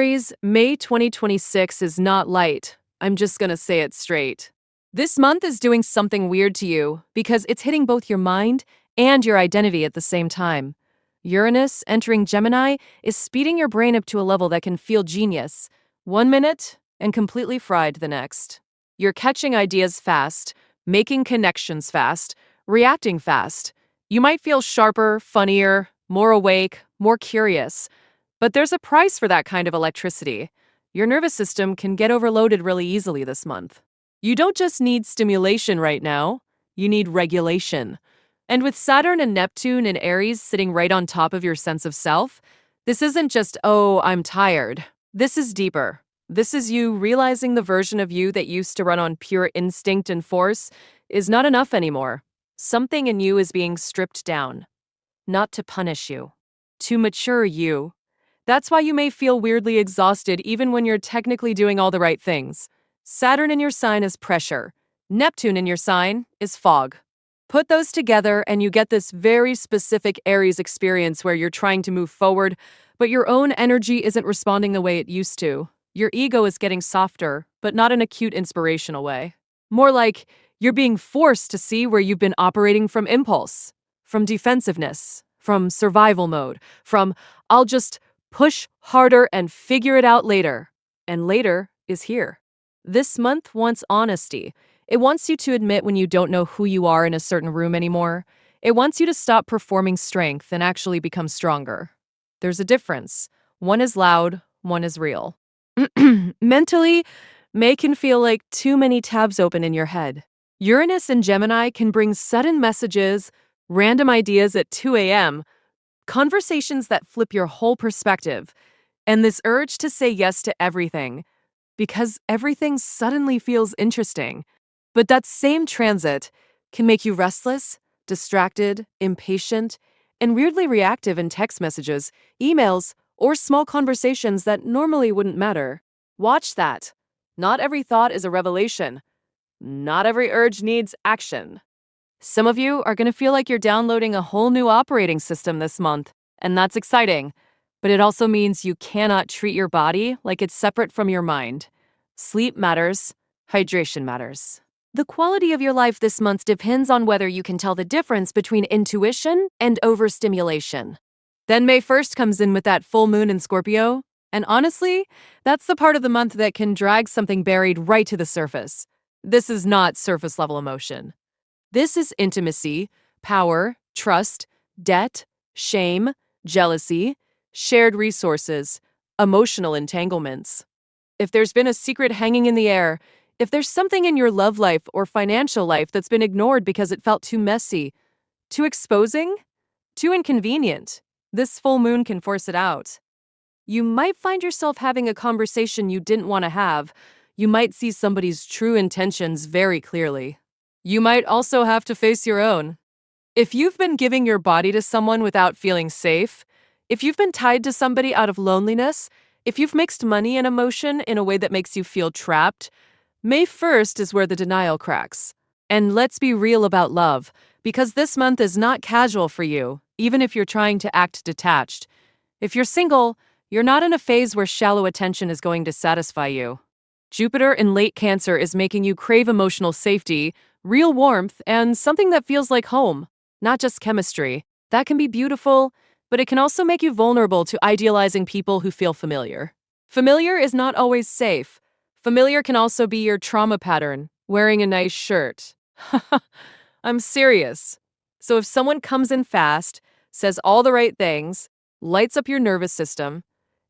Aries, May 2026 is not light. I'm just gonna say it straight. This month is doing something weird to you because it's hitting both your mind and your identity at the same time. Uranus entering Gemini is speeding your brain up to a level that can feel genius 1 minute and completely fried the next. You're catching ideas fast, making connections fast, reacting fast. You might feel sharper, funnier, more awake, more curious. But there's a price for that kind of electricity. Your nervous system can get overloaded really easily this month. You don't just need stimulation right now, you need regulation. And with Saturn and Neptune and Aries sitting right on top of your sense of self, this isn't just, oh, I'm tired. This is deeper. This is you realizing the version of you that used to run on pure instinct and force is not enough anymore. Something in you is being stripped down. Not to punish you, to mature you. That's why you may feel weirdly exhausted even when you're technically doing all the right things. Saturn in your sign is pressure. Neptune in your sign is fog. Put those together and you get this very specific Aries experience where you're trying to move forward, but your own energy isn't responding the way it used to. Your ego is getting softer, but not in a cute inspirational way. More like you're being forced to see where you've been operating from impulse, from defensiveness, from survival mode, from I'll just push harder and figure it out later. And later is here. This month wants honesty. It wants you to admit when you don't know who you are in a certain room anymore. It wants you to stop performing strength and actually become stronger. There's a difference. One is loud, one is real. Mentally, May can feel like too many tabs open in your head. Uranus and Gemini can bring sudden messages, random ideas at 2 a.m., conversations that flip your whole perspective, and this urge to say yes to everything, because everything suddenly feels interesting. But that same transit can make you restless, distracted, impatient, and weirdly reactive in text messages, emails, or small conversations that normally wouldn't matter. Watch that. Not every thought is a revelation. Not every urge needs action. Some of you are going to feel like you're downloading a whole new operating system this month, and that's exciting. But it also means you cannot treat your body like it's separate from your mind. Sleep matters, hydration matters. The quality of your life this month depends on whether you can tell the difference between intuition and overstimulation. Then May 1st comes in with that full moon in Scorpio, and honestly, that's the part of the month that can drag something buried right to the surface. This is not surface-level emotion. This is intimacy, power, trust, debt, shame, jealousy, shared resources, emotional entanglements. If there's been a secret hanging in the air, if there's something in your love life or financial life that's been ignored because it felt too messy, too exposing, too inconvenient, this full moon can force it out. You might find yourself having a conversation you didn't want to have. You might see somebody's true intentions very clearly. You might also have to face your own. If you've been giving your body to someone without feeling safe, if you've been tied to somebody out of loneliness, if you've mixed money and emotion in a way that makes you feel trapped, May 1st is where the denial cracks. And let's be real about love, because this month is not casual for you, even if you're trying to act detached. If you're single, you're not in a phase where shallow attention is going to satisfy you. Jupiter in late Cancer is making you crave emotional safety, real warmth, and something that feels like home, not just chemistry. That can be beautiful, but it can also make you vulnerable to idealizing people who feel familiar. Familiar is not always safe. Familiar can also be your trauma pattern, wearing a nice shirt. I'm serious. So if someone comes in fast, says all the right things, lights up your nervous system,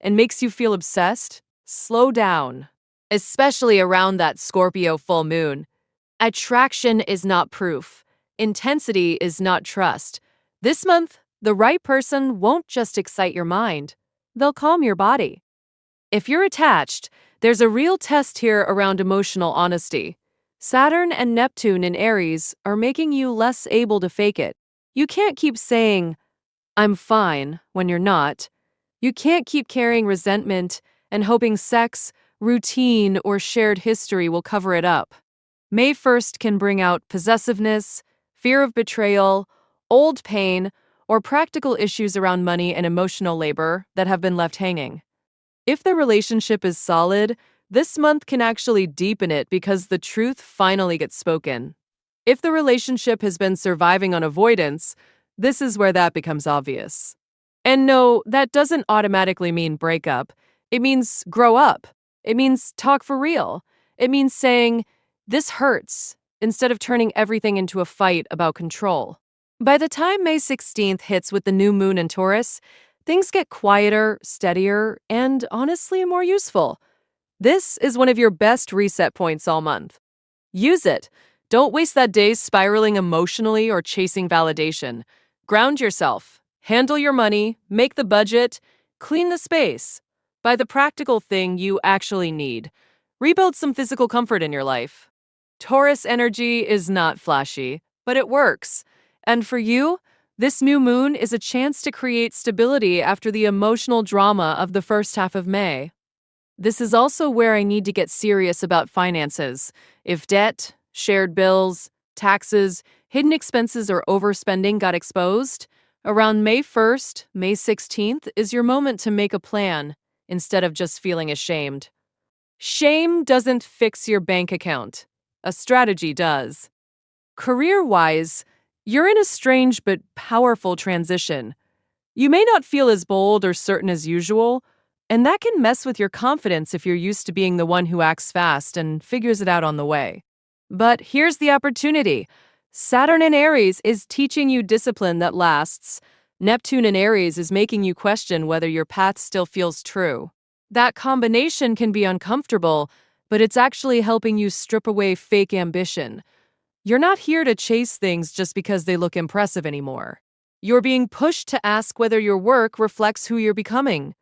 and makes you feel obsessed, slow down. Especially around that Scorpio full moon. Attraction is not proof. Intensity is not trust. This month, the right person won't just excite your mind. They'll calm your body. If you're attached, there's a real test here around emotional honesty. Saturn and Neptune in Aries are making you less able to fake it. You can't keep saying, I'm fine, when you're not. You can't keep carrying resentment and hoping sex, routine, or shared history will cover it up. May 1st can bring out possessiveness, fear of betrayal, old pain, or practical issues around money and emotional labor that have been left hanging. If the relationship is solid, this month can actually deepen it because the truth finally gets spoken. If the relationship has been surviving on avoidance, this is where that becomes obvious. And no, that doesn't automatically mean breakup. It means grow up. It means talk for real. It means saying, this hurts, instead of turning everything into a fight about control. By the time May 16th hits with the new moon in Taurus, things get quieter, steadier, and honestly more useful. This is one of your best reset points all month. Use it. Don't waste that day spiraling emotionally or chasing validation. Ground yourself. Handle your money, make the budget, clean the space. Buy the practical thing you actually need. Rebuild some physical comfort in your life. Taurus energy is not flashy, but it works. And for you, this new moon is a chance to create stability after the emotional drama of the first half of May. This is also where I need to get serious about finances. If debt, shared bills, taxes, hidden expenses, or overspending got exposed, around May 1st, May 16th is your moment to make a plan instead of just feeling ashamed. Shame doesn't fix your bank account. A strategy does. Career-wise, you're in a strange but powerful transition. You may not feel as bold or certain as usual, and that can mess with your confidence if you're used to being the one who acts fast and figures it out on the way. But here's the opportunity. Saturn in Aries is teaching you discipline that lasts. Neptune in Aries is making you question whether your path still feels true. That combination can be uncomfortable, but it's actually helping you strip away fake ambition. You're not here to chase things just because they look impressive anymore. You're being pushed to ask whether your work reflects who you're becoming.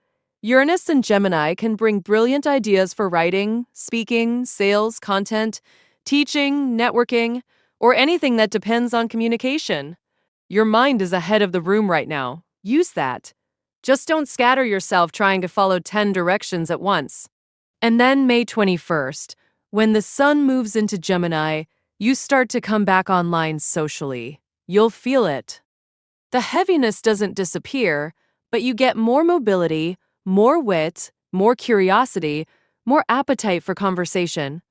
Uranus and Gemini can bring brilliant ideas for writing, speaking, sales, content, teaching, networking, or anything that depends on communication. Your mind is ahead of the room right now. Use that. Just don't scatter yourself trying to follow 10 directions at once. And then May 21st, when the sun moves into Gemini, you start to come back online socially. You'll feel it. The heaviness doesn't disappear, but you get more mobility, more wit, more curiosity, more appetite for conversation.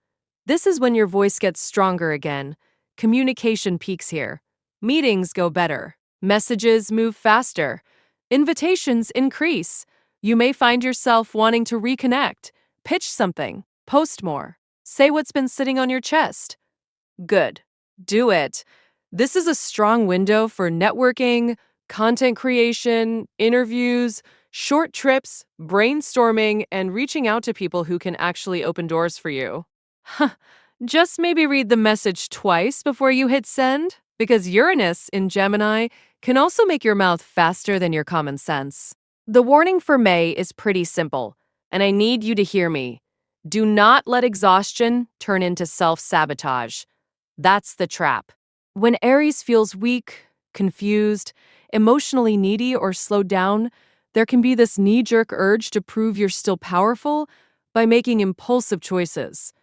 This is when your voice gets stronger again. Communication peaks here. Meetings go better. Messages move faster. Invitations increase. You may find yourself wanting to reconnect, pitch something, post more, say what's been sitting on your chest. Good. Do it. This is a strong window for networking, content creation, interviews, short trips, brainstorming, and reaching out to people who can actually open doors for you. Just maybe read the message twice before you hit send, because Uranus in Gemini can also make your mouth faster than your common sense. The warning for May is pretty simple, and I need you to hear me. Do not let exhaustion turn into self-sabotage. That's the trap. When Aries feels weak, confused, emotionally needy, or slowed down, there can be this knee-jerk urge to prove you're still powerful by making impulsive choices.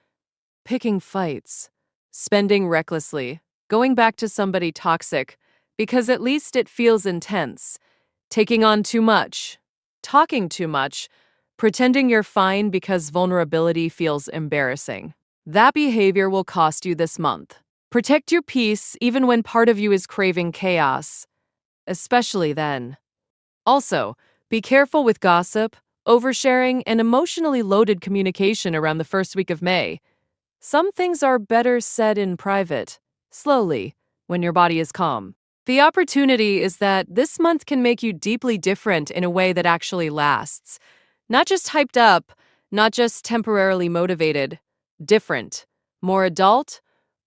Picking fights, spending recklessly, going back to somebody toxic, because at least it feels intense, taking on too much, talking too much, pretending you're fine because vulnerability feels embarrassing. That behavior will cost you this month. Protect your peace even when part of you is craving chaos, especially then. Also, be careful with gossip, oversharing, and emotionally loaded communication around the first week of May. Some things are better said in private, slowly, when your body is calm. The opportunity is that this month can make you deeply different in a way that actually lasts. Not just hyped up, not just temporarily motivated. Different. More adult,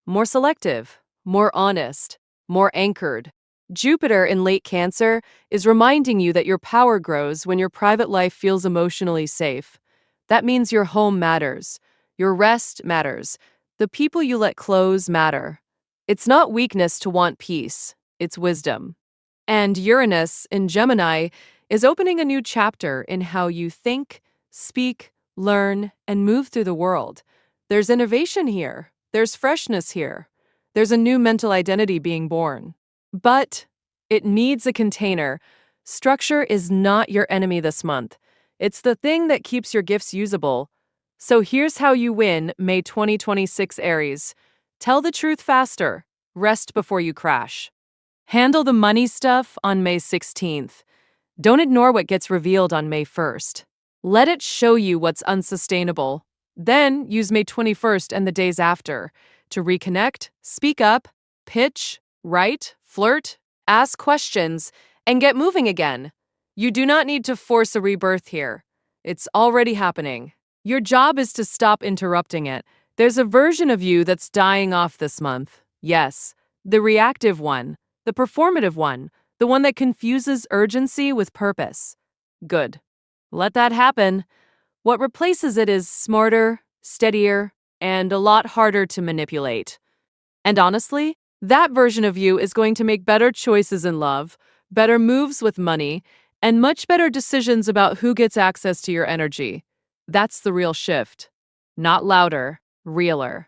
more selective, more honest, more anchored. Jupiter in late Cancer is reminding you that your power grows when your private life feels emotionally safe. That means your home matters. Your rest matters. The people you let close matter. It's not weakness to want peace. It's wisdom. And Uranus in Gemini is opening a new chapter in how you think, speak, learn, and move through the world. There's innovation here. There's freshness here. There's a new mental identity being born. But it needs a container. Structure is not your enemy this month. It's the thing that keeps your gifts usable. So here's how you win May 2026 Aries. Tell the truth faster. Rest before you crash. Handle the money stuff on May 16th. Don't ignore what gets revealed on May 1st. Let it show you what's unsustainable. Then use May 21st and the days after to reconnect, speak up, pitch, write, flirt, ask questions, and get moving again. You do not need to force a rebirth here. It's already happening. Your job is to stop interrupting it. There's a version of you that's dying off this month. Yes, the reactive one, the performative one, the one that confuses urgency with purpose. Good. Let that happen. What replaces it is smarter, steadier, and a lot harder to manipulate. And honestly, that version of you is going to make better choices in love, better moves with money, and much better decisions about who gets access to your energy. That's the real shift. Not louder, realer.